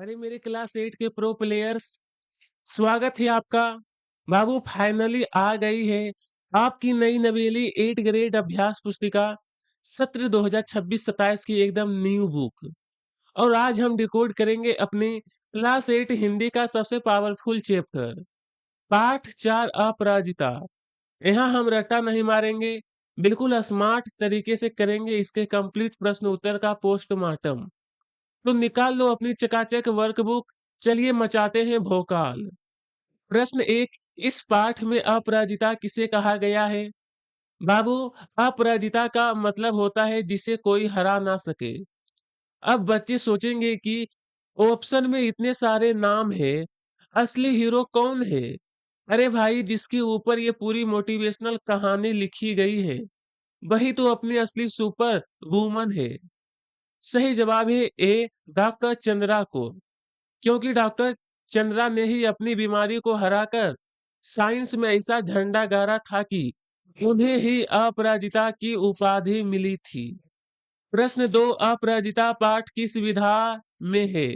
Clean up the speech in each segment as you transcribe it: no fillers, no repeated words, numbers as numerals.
अरे मेरे क्लास 8 के प्रो प्लेयर्स, स्वागत है आपका। बाबू फाइनली आ गई है आपकी नई नवेली 8 ग्रेड अभ्यास पुस्तिका सत्र 2026-27 की एकदम न्यू बुक। और आज हम डिकोड करेंगे अपनी क्लास 8 हिंदी का सबसे पावरफुल चैप्टर पाठ 4 अपराजिता। यहाँ हम रट्टा नहीं मारेंगे, बिल्कुल स्मार्ट तरीके से करेंगे इसके कंप्लीट प्रश्न उत्तर का पोस्टमार्टम। तो निकाल लो अपनी चकाचक वर्कबुक, चलिए मचाते हैं भोकाल। प्रश्न एक, इस पाठ में अपराजिता किसे कहा गया है? बाबू, अपराजिता का मतलब होता है जिसे कोई हरा ना सके। अब बच्चे सोचेंगे कि ऑप्शन में इतने सारे नाम है, असली हीरो कौन है? अरे भाई, जिसके ऊपर ये पूरी मोटिवेशनल कहानी लिखी गई है वही तो अपनी असली सुपर वुमन है। सही जवाब है ए, डॉक्टर चंद्रा को, क्योंकि डॉक्टर चंद्रा ने ही अपनी बीमारी को हराकर साइंस में ऐसा झंडा गाड़ा था कि उन्हें ही अपराजिता की उपाधि मिली थी। प्रश्न दो, अपराजिता पाठ किस विधा में है?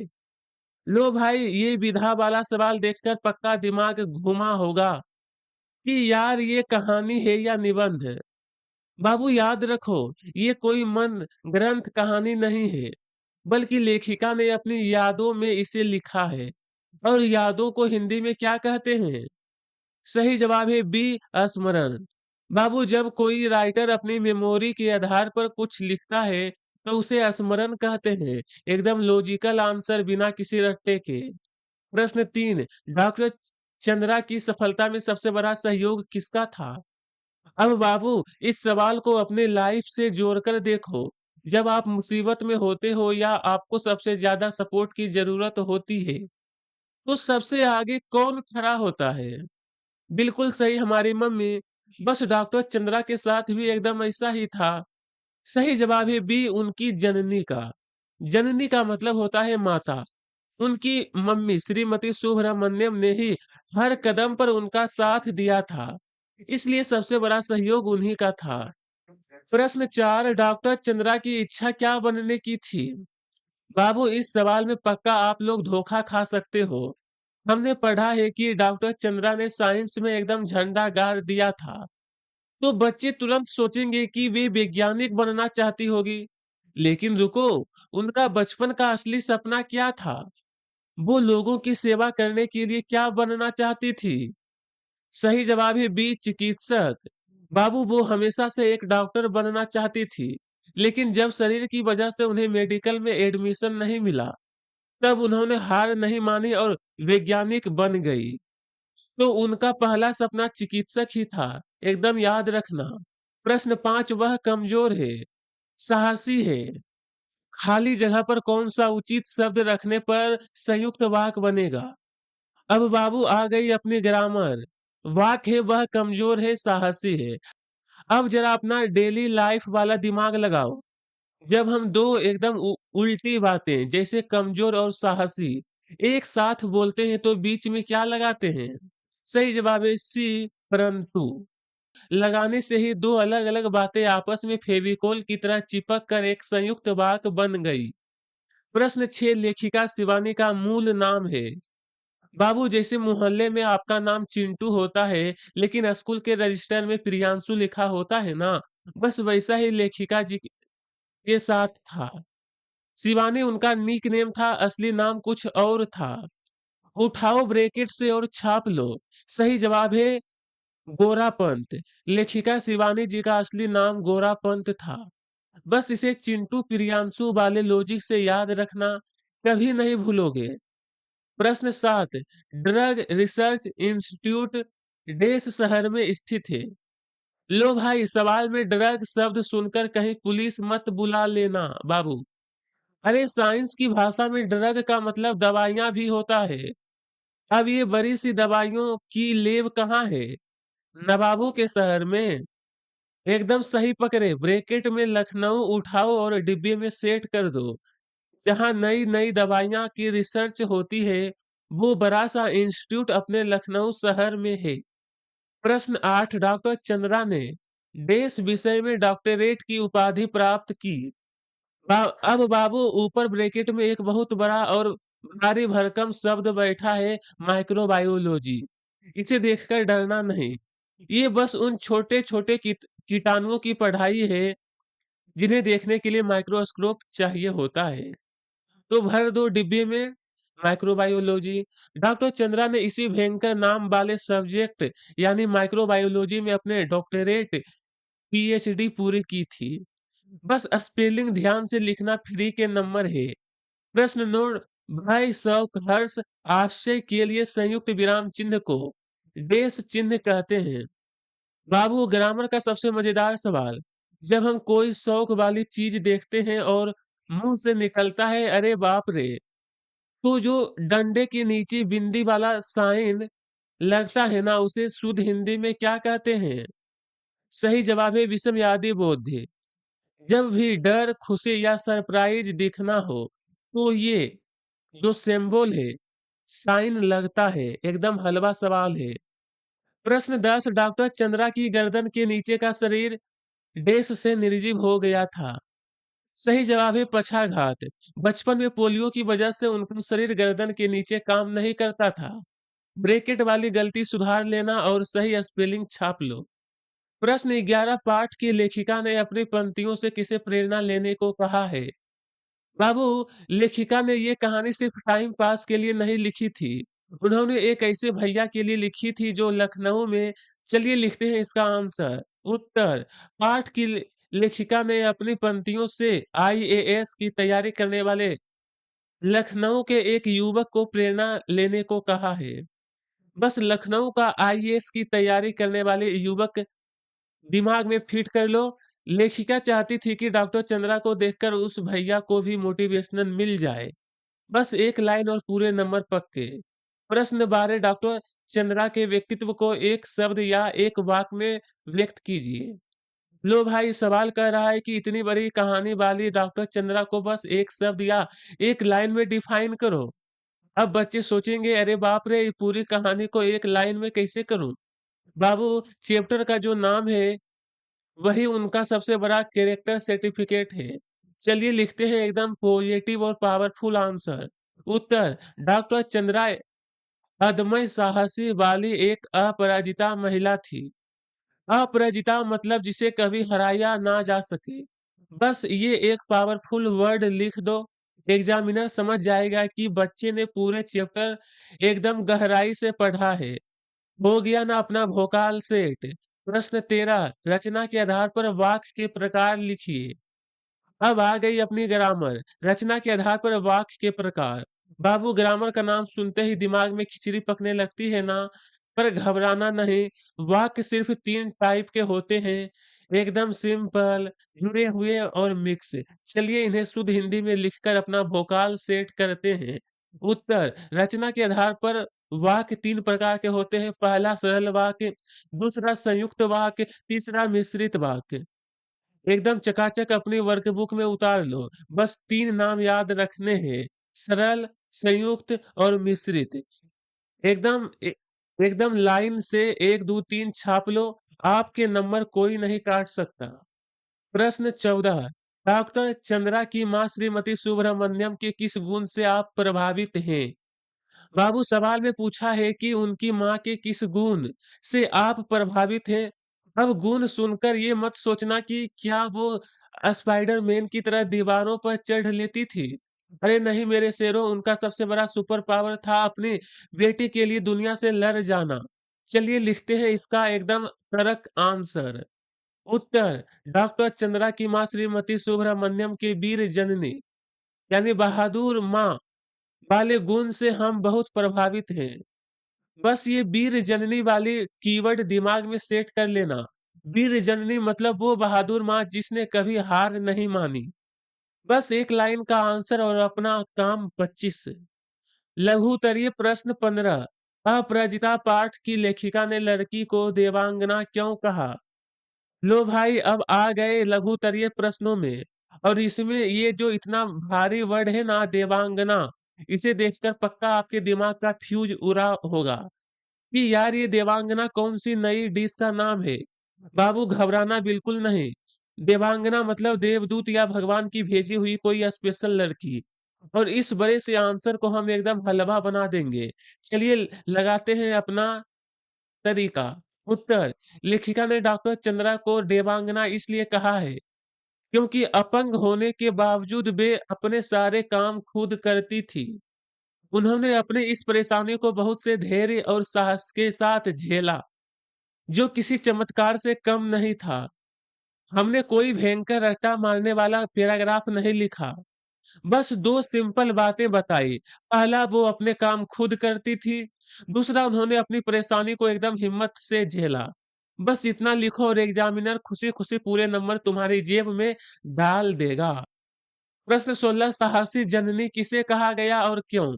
लो भाई, ये विधा वाला सवाल देखकर पक्का दिमाग घुमा होगा कि यार ये कहानी है या निबंध। बाबू याद रखो, ये कोई मन ग्रंथ कहानी नहीं है, बल्कि लेखिका ने अपनी यादों में इसे लिखा है। और यादों को हिंदी में क्या कहते हैं? सही जवाब है बी, स्मरण। बाबू, जब कोई राइटर अपनी मेमोरी के आधार पर कुछ लिखता है तो उसे स्मरण कहते हैं। एकदम लॉजिकल आंसर बिना किसी रट्टे के। प्रश्न तीन, डॉक्टर चंद्रा की सफलता में सबसे बड़ा सहयोग किसका था? अब बाबू, इस सवाल को अपने लाइफ से जोड़कर देखो। जब आप मुसीबत में होते हो या आपको सबसे ज्यादा सपोर्ट की जरूरत होती है तो सबसे आगे कौन खड़ा होता है? बिल्कुल सही, हमारी मम्मी। बस डॉक्टर चंद्रा के साथ भी एकदम ऐसा ही था। सही जवाब है बी, उनकी जननी का। जननी का मतलब होता है माता। उनकी मम्मी श्रीमती सुब्रमण्यम ने ही हर कदम पर उनका साथ दिया था, इसलिए सबसे बड़ा सहयोग उन्हीं का था। प्रश्न चार, डॉक्टर चंद्रा की इच्छा क्या बनने की थी? बाबू, इस सवाल में पक्का आप लोग धोखा खा सकते हो। हमने पढ़ा है कि डॉक्टर चंद्रा ने साइंस में एकदम झंडा गाड़ दिया था, तो बच्चे तुरंत सोचेंगे कि वे वैज्ञानिक बनना चाहती होगी। लेकिन रुको, उनका बचपन का असली सपना क्या था? वो लोगों की सेवा करने के लिए क्या बनना चाहती थी? सही जवाब है बी, चिकित्सक। बाबू, वो हमेशा से एक डॉक्टर बनना चाहती थी, लेकिन जब शरीर की वजह से उन्हें मेडिकल में एडमिशन नहीं मिला तब उन्होंने हार नहीं मानी और वैज्ञानिक बन गई। तो उनका पहला सपना चिकित्सक ही था, एकदम याद रखना। प्रश्न पांच, वह कमजोर है, साहसी है, खाली जगह पर कौन सा उचित शब्द रखने पर संयुक्त वाक्य बनेगा? अब बाबू आ गई अपनी ग्रामर। वाक्य है वह कमजोर है, साहसी है। अब जरा अपना डेली लाइफ वाला दिमाग लगाओ। जब हम दो एकदम उल्टी बातें जैसे कमजोर और साहसी एक साथ बोलते हैं तो बीच में क्या लगाते हैं? सही जवाब है सी, परंतु। लगाने से ही दो अलग अलग बातें आपस में फेविकोल की तरह चिपक कर एक संयुक्त वाक्य बन गई। प्रश्न छह, लेखिका शिवानी का मूल नाम है? बाबू, जैसे मोहल्ले में आपका नाम चिंटू होता है लेकिन स्कूल के रजिस्टर में प्रियांशु लिखा होता है ना, बस वैसा ही लेखिका जी के साथ था। शिवानी उनका निक नेम था, असली नाम कुछ और था। उठाओ ब्रैकेट से और छाप लो। सही जवाब है गोरापंत। लेखिका शिवानी जी का असली नाम गोरापंत था। बस इसे चिंटू प्रियांशु वाले लॉजिक से याद रखना, कभी नहीं भूलोगे। प्रश्न सात, ड्रग रिसर्च इंस्टीट्यूट देश शहर में स्थित है? लो भाई, सवाल में ड्रग शब्द सुनकर कहीं पुलिस मत बुला लेना बाबू। अरे साइंस की भाषा में ड्रग का मतलब दवाइयां भी होता है। अब ये बड़ी सी दवाइयों की लेब कहाँ है? नवाबों के शहर में। एकदम सही पकड़े, ब्रैकेट में लखनऊ उठाओ और डिब्बे में सेट कर दो। जहाँ नई नई दवाइयां की रिसर्च होती है वो बड़ा सा इंस्टीट्यूट अपने लखनऊ शहर में है। प्रश्न आठ, डॉक्टर चंद्रा ने देश विषय में डॉक्टरेट की उपाधि प्राप्त की? अब बाबू ऊपर ब्रैकेट में एक बहुत बड़ा और भारी भरकम शब्द बैठा है माइक्रोबायोलॉजी। इसे देखकर डरना नहीं। ये बस उन छोटे-छोटे कीटाणुओं की पढ़ाई है जिन्हें देखने के लिए माइक्रोस्कोप चाहिए होता है। तो भर दो डिब्बे में माइक्रोबायोलॉजी। डॉक्टर चंद्रा ने इसी भयंकर नाम वाले सब्जेक्ट यानी माइक्रोबायोलॉजी में अपने डॉक्टरेट पीएचडी पूरी की थी। बस स्पेलिंग ध्यान से लिखना फ्री के नंबर है। प्रश्न नोट। भय, शौक, हर्ष, आश्चर्य के लिए संयुक्त विराम चिन्ह को डेश चिन्ह कहते हैं। बाबू, ग्रामर का सबसे मजेदार सवाल। जब हम कोई शौक वाली चीज देखते हैं और मुंह से निकलता है अरे बाप रे, तो जो डंडे के नीचे बिंदी वाला साइन लगता है ना, उसे शुद्ध हिंदी में क्या कहते हैं? सही जवाब है विषमयादी बोध। जब भी डर, खुशी या सरप्राइज दिखना हो तो ये जो सिंबल है, साइन लगता है। एकदम हलवा सवाल है। प्रश्न 10। डॉक्टर चंद्रा की गर्दन के नीचे का शरीर डैश से निर्जीव हो गया था। सही जवाब है पक्षाघात। बचपन में पोलियो की वजह से उनका शरीर गर्दन के नीचे काम नहीं करता था। ब्रैकेट वाली गलती सुधार लेना और सही स्पेलिंग छाप लो। प्रश्न 11। पाठ की लेखिका ने अपनी पंक्तियों से किसे प्रेरणा लेने को कहा है? बाबू, लेखिका ने ये कहानी सिर्फ टाइम पास के लिए नहीं लिखी थी। उन्होंने एक ऐसे भैया के लिए लिखी थी जो लखनऊ में। चलिए लिखते हैं इसका आंसर। उत्तर। पाठ की लेखिका ने अपनी पंक्तियों से आईएएस की तैयारी करने वाले लखनऊ के एक युवक को प्रेरणा लेने को कहा है। बस लखनऊ का आईएएस की तैयारी करने वाले युवक दिमाग में फिट कर लो। लेखिका चाहती थी कि डॉक्टर चंद्रा को देखकर उस भैया को भी मोटिवेशनल मिल जाए। बस एक लाइन और पूरे नंबर पक्के। प्रश्न 12। डॉक्टर चंद्रा के व्यक्तित्व को एक शब्द या एक वाक्य में व्यक्त कीजिए। लो भाई, सवाल कह रहा है कि इतनी बड़ी कहानी वाली डॉक्टर चंद्रा को बस एक शब्द या एक लाइन में डिफाइन करो। अब बच्चे सोचेंगे अरे बाप रे, पूरी कहानी को एक लाइन में कैसे करूं? बाबू, चैप्टर का जो नाम है वही उनका सबसे बड़ा कैरेक्टर सर्टिफिकेट है। चलिए लिखते हैं एकदम पॉजिटिव और पावरफुल आंसर। उत्तर। डॉक्टर चंद्रा अदम्य साहसी वाली एक अपराजिता महिला थी। अपराजिता मतलब जिसे कभी हराया ना जा सके। बस ये एक पावरफुल वर्ड लिख दो, एग्जामिनर समझ जाएगा कि बच्चे ने पूरे चैप्टर एकदम गहराई से पढ़ा है। हो गया ना अपना भोकाल सेट। प्रश्न 13। रचना के आधार पर वाक्य के प्रकार लिखिए। अब आ गई अपनी ग्रामर। रचना के आधार पर वाक्य के प्रकार। बाबू, ग्रामर का नाम सुनते ही दिमाग में खिचड़ी पकने लगती है ना? पर घबराना नहीं। वाक्य सिर्फ 3 टाइप के होते हैं, एकदम सिंपल, जुड़े हुए और मिक्स। चलिए इन्हें शुद्ध हिंदी में लिखकर अपना भोकाल सेट करते हैं। उत्तर। रचना के आधार पर वाक्य 3 प्रकार के होते हैं। पहला सरल वाक्य, दूसरा संयुक्त वाक्य, तीसरा मिश्रित वाक्य। एकदम चकाचक अपनी वर्कबुक में उतार लो। बस 3 नाम याद रखने हैं, सरल, संयुक्त और मिश्रित। एकदम एकदम लाइन से 1 2 3 छाप लो। आपके नंबर कोई नहीं काट सकता। प्रश्न 14। डॉक्टर चंद्रा की मां श्रीमती सुब्रमण्यम के किस गुण से आप प्रभावित हैं? बाबू, सवाल में पूछा है कि उनकी माँ के किस गुण से आप प्रभावित हैं। अब गुण सुनकर ये मत सोचना कि क्या वो स्पाइडरमैन की तरह दीवारों पर चढ़ लेती थी। अरे नहीं मेरे शेरों, उनका सबसे बड़ा सुपर पावर था अपनी बेटी के लिए दुनिया से लड़ जाना। चलिए लिखते हैं इसका एकदम कड़क आंसर। उत्तर। डॉक्टर चंद्रा की माँ श्रीमती सुब्रमण्यम के वीर जननी यानी बहादुर माँ वाले गुण से हम बहुत प्रभावित हैं। बस ये वीर जननी वाली कीवर्ड दिमाग में सेट कर लेना। वीर जननी मतलब वो बहादुर माँ जिसने कभी हार नहीं मानी। बस एक लाइन का आंसर और अपना काम 25। लघु उत्तरीय प्रश्न 15। अपराजिता पाठ की लेखिका ने लड़की को देवांगना क्यों कहा? लो भाई, अब आ गए लघु उत्तरीय प्रश्नों में। और इसमें ये जो इतना भारी वर्ड है ना देवांगना, इसे देखकर पक्का आपके दिमाग का फ्यूज उड़ा होगा कि यार ये देवांगना कौन सी नई डिश का नाम है। बाबू, घबराना बिल्कुल नहीं। देवांगना मतलब देवदूत या भगवान की भेजी हुई कोई स्पेशल लड़की। और इस बड़े से आंसर को हम एकदम हलवा बना देंगे। चलिए लगाते हैं अपना तरीका। उत्तर, लेखिका ने डॉक्टर चंद्रा को देवांगना इसलिए कहा है क्योंकि अपंग होने के बावजूद वे अपने सारे काम खुद करती थी। उन्होंने अपने इस परेशानी को बहुत से धैर्य और साहस के साथ झेला, जो किसी चमत्कार से कम नहीं था। हमने कोई भयंकर रट्टा मारने वाला पैराग्राफ नहीं लिखा, बस 2 सिंपल बातें बताई। पहला, वो अपने काम खुद करती थी, दूसरा उन्होंने अपनी परेशानी को एकदम हिम्मत से झेला। बस इतना लिखो और एग्ज़ामिनर खुशी-खुशी पूरे नंबर तुम्हारी जेब में डाल देगा। प्रश्न 16, साहसी जननी किसे कहा गया और क्यों?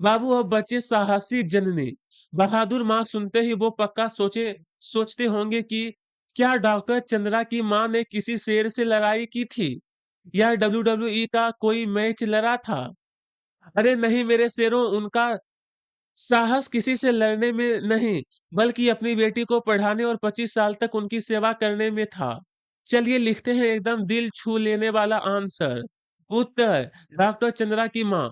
बाबू अब बचे साहसी जननी। बहादुर माँ सुनते ही वो पक्का सोचते होंगे कि क्या डॉक्टर चंद्रा की माँ ने किसी शेर से लड़ाई की थी या डब्ल्यूडब्ल्यूई का कोई मैच लड़ा था। अरे नहीं मेरे शेरों, उनका साहस किसी से लड़ने में नहीं, बल्कि अपनी बेटी को पढ़ाने और 25 साल तक उनकी सेवा करने में था। चलिए लिखते हैं एकदम दिल छू लेने वाला आंसर। उत्तर, डॉक्टर चंद्रा की माँ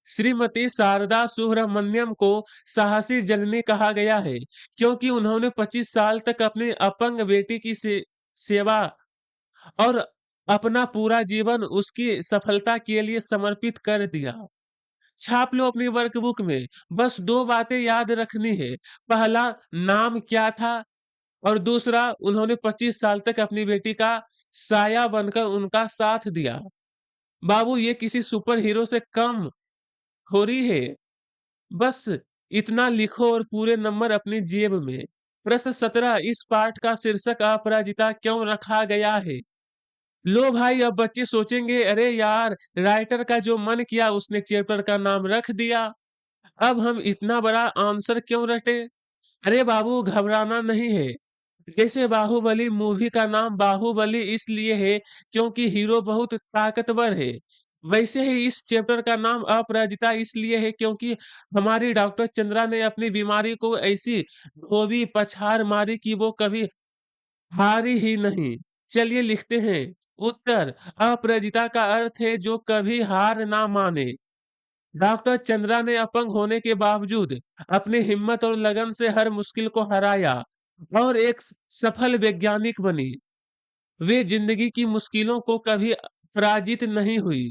श्रीमती शारदा सुब्रमण्यम को साहसी जननी कहा गया है, क्योंकि उन्होंने 25 साल तक अपनी अपंग बेटी की सेवा और अपना पूरा जीवन उसकी सफलता के लिए समर्पित कर दिया। छाप लो अपनी वर्कबुक में। बस 2 बातें याद रखनी है। पहला, नाम क्या था और दूसरा, उन्होंने 25 साल तक अपनी बेटी का साया बनकर उनका साथ दिया। बाबू ये किसी सुपर हीरो से कम थोड़ी है। बस इतना लिखो और पूरे नंबर अपनी जेब में। प्रश्न 17, इस पाठ का शीर्षक अपराजिता क्यों रखा गया है? लो भाई, अब बच्चे सोचेंगे अरे यार, राइटर का जो मन किया उसने चैप्टर का नाम रख दिया। अब हम इतना बड़ा आंसर क्यों रटे? अरे बाबू घबराना नहीं है। जैसे बाहुबली मूवी का नाम बाहुबली इसलिए है क्योंकि हीरो बहुत ताकतवर है। वैसे ही इस चैप्टर का नाम अपराजिता इसलिए है क्योंकि हमारी डॉक्टर चंद्रा ने अपनी बीमारी को ऐसी धोबी पछाड़ मारी कि वो कभी हारी ही नहीं। चलिए लिखते हैं। उत्तर, अपराजिता का अर्थ है जो कभी हार ना माने। डॉक्टर चंद्रा ने अपंग होने के बावजूद अपनी हिम्मत और लगन से हर मुश्किल को हराया और एक सफल वैज्ञानिक बनी। वे जिंदगी की मुश्किलों को कभी पराजित नहीं हुई।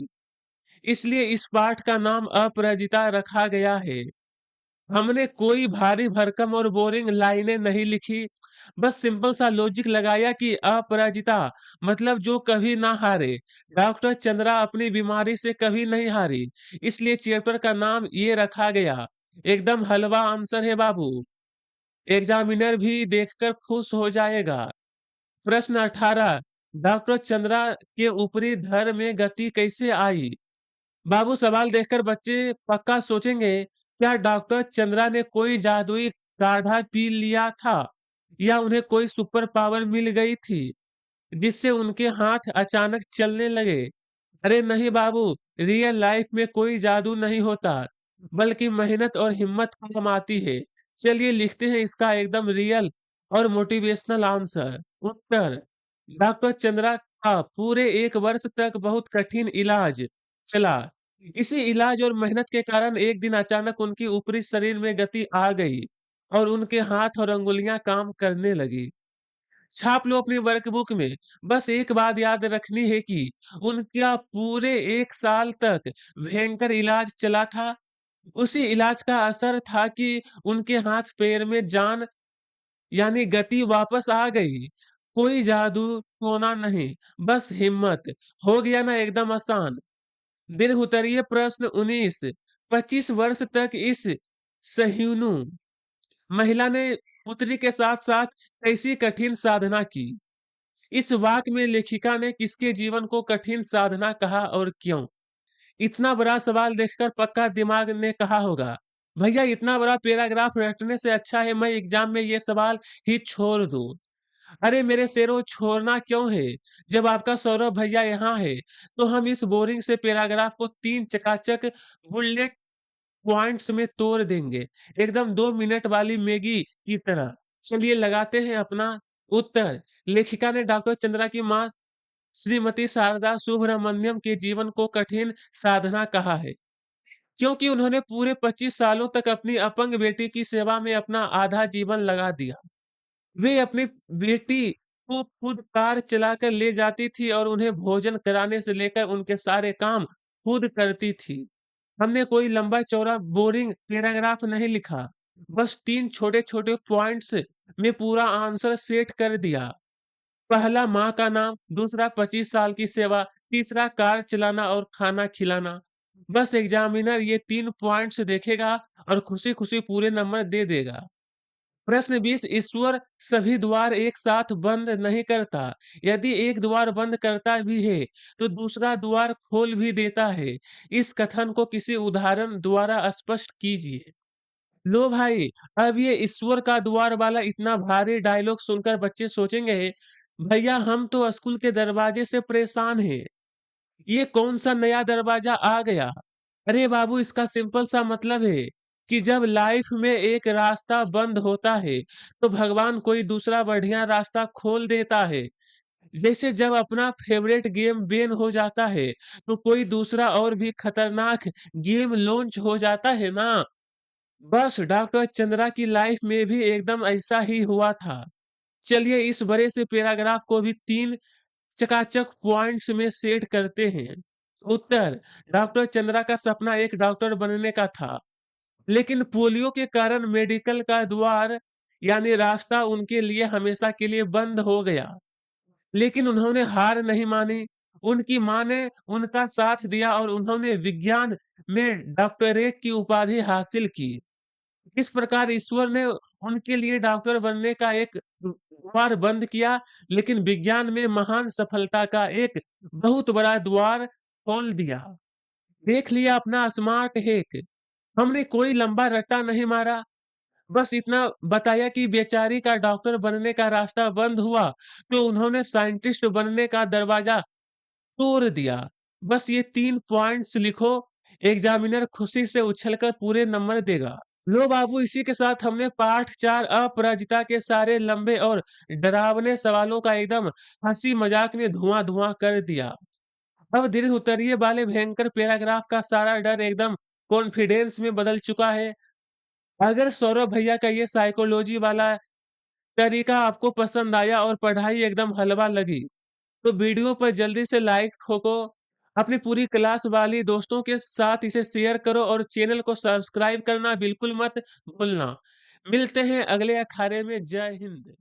इसलिए इस पाठ का नाम अपराजिता रखा गया है। हमने कोई भारी भरकम और बोरिंग लाइनें नहीं लिखी, बस सिंपल सा लॉजिक लगाया कि अपराजिता मतलब जो कभी ना हारे। डॉक्टर चंद्रा अपनी बीमारी से कभी नहीं हारी, इसलिए चैप्टर का नाम ये रखा गया। एकदम हलवा आंसर है बाबू, एग्जामिनर भी देखकर खुश हो जाएगा। प्रश्न 18, डॉक्टर चंद्रा के ऊपरी धर में गति कैसे आई? बाबू सवाल देखकर बच्चे पक्का सोचेंगे, क्या डॉक्टर चंद्रा ने कोई जादुई काढ़ा पी लिया था या उन्हें कोई सुपर पावर मिल गई थी जिससे उनके हाथ अचानक चलने लगे। अरे नहीं बाबू, रियल लाइफ में कोई जादू नहीं होता, बल्कि मेहनत और हिम्मत काम आती है। चलिए लिखते हैं इसका एकदम रियल और मोटिवेशनल आंसर। उत्तर, डॉक्टर चंद्रा का पूरे 1 वर्ष तक बहुत कठिन इलाज चला। इसी इलाज और मेहनत के कारण एक दिन अचानक उनकी ऊपरी शरीर में गति आ गई और उनके हाथ और अंगुलियां काम करने लगी। छाप लो अपनी वर्कबुक में। बस एक बात याद रखनी है कि उनका पूरे 1 साल तक भयंकर इलाज चला था। उसी इलाज का असर था कि उनके हाथ पैर में जान यानी गति वापस आ गई। कोई जादू टोना नहीं, बस हिम्मत। हो गया ना एकदम आसान। फिर उतरिए प्रश्न 19, 25 वर्ष तक इस सह्यूनु महिला ने पुत्री के साथ-साथ कैसी कठिन साधना की? इस वाक्य में लेखिका ने किसके जीवन को कठिन साधना कहा और क्यों? इतना बड़ा सवाल देखकर पक्का दिमाग ने कहा होगा, भैया इतना बड़ा पैराग्राफ रटने से अच्छा है मैं एग्जाम में ये सवाल ही छोड़ दूं। अरे मेरे शेरों, छोड़ना क्यों है? जब आपका सौरभ भैया यहाँ है, तो हम इस बोरिंग से पैराग्राफ को 3 चकाचक बुलेट पॉइंट्स में तोड़ देंगे, एकदम 2 मिनट वाली मैगी की तरह। चलिए लगाते हैं अपना उत्तर। लेखिका ने डॉक्टर चंद्रा की माँ श्रीमती शारदा सुब्रमण्यम के जीवन को कठिन साधना कहा है, क्योंकि उन्होंने पूरे 25 सालों तक अपनी अपंग बेटी की सेवा में अपना आधा जीवन लगा दिया। वे अपनी बेटी को खुद कार चलाकर ले जाती थी और उन्हें भोजन कराने से लेकर उनके सारे काम खुद करती थी। हमने कोई लंबा-चौड़ा बोरिंग पैराग्राफ नहीं लिखा, बस 3 छोटे-छोटे पॉइंट्स में पूरा आंसर सेट कर दिया। पहला माँ का नाम, दूसरा 25 साल की सेवा, तीसरा कार चलाना और खाना खिलाना। बस एग्ज़ामिनर ये 3 पॉइंट्स देखेगा और खुशी-खुशी पूरे नंबर दे देगा। प्रश्न 20, ईश्वर सभी द्वार एक साथ बंद नहीं करता। यदि एक द्वार बंद करता भी है, तो दूसरा द्वार खोल भी देता है। इस कथन को किसी उदाहरण द्वारा स्पष्ट कीजिए। लो भाई, अब ये ईश्वर का द्वार वाला इतना भारी डायलॉग सुनकर बच्चे सोचेंगे, भैया हम तो स्कूल के दरवाजे से परेशान हैं। ये कौन-सा नया दरवाजा आ गया? अरे बाबू इसका सिंपल सा मतलब है कि जब लाइफ में एक रास्ता बंद होता है, तो भगवान कोई दूसरा बढ़िया रास्ता खोल देता है। जैसे जब अपना फेवरेट गेम बैन हो जाता है, तो कोई दूसरा और भी खतरनाक गेम लॉन्च हो जाता है ना? बस डॉक्टर चंद्रा की लाइफ में भी एकदम ऐसा ही हुआ था। चलिए इस बड़े से पैराग्राफ को भी 3 चकाचक पॉइंट्स में सेट करते हैं। उत्तर, डॉक्टर चंद्रा का सपना एक डॉक्टर बनने का था, लेकिन पोलियो के कारण मेडिकल का द्वार यानी रास्ता उनके लिए हमेशा के लिए बंद हो गया। लेकिन उन्होंने हार नहीं मानी। उनकी माँ ने उनका साथ दिया और उन्होंने विज्ञान में डॉक्टरेट की उपाधि हासिल की। इस प्रकार ईश्वर ने उनके लिए डॉक्टर बनने का एक द्वार बंद किया, लेकिन विज्ञान में महान सफलता का एक बहुत बड़ा द्वार खोल दिया। देख लिया अपना स्मार्ट हैक। हमने कोई लंबा रट्टा नहीं मारा, बस इतना बताया कि बेचारी का डॉक्टर बनने का रास्ता बंद हुआ, तो उन्होंने साइंटिस्ट बनने का दरवाजा तोड़ दिया। बस ये 3 पॉइंट्स लिखो, एग्ज़ामिनर खुशी से उछलकर पूरे नंबर देगा। लो बाबू इसी के साथ हमने पाठ 4 अपराजिता के सारे लंबे और डरावने सवालों का एकदम हंसी मजाक में धुआं-धुआं कर दिया। अब दीर्घ उत्तरीय वाले भयंकर पैराग्राफ का सारा डर एकदम कॉन्फिडेंस में बदल चुका है। अगर सौरभ भैया का ये साइकोलॉजी वाला तरीका आपको पसंद आया और पढ़ाई एकदम हलवा लगी, तो वीडियो पर जल्दी से लाइक ठोको, अपनी पूरी क्लास वाली दोस्तों के साथ इसे शेयर करो और चैनल को सब्सक्राइब करना बिल्कुल मत भूलना। मिलते हैं अगले अखाड़े में। जय हिंद।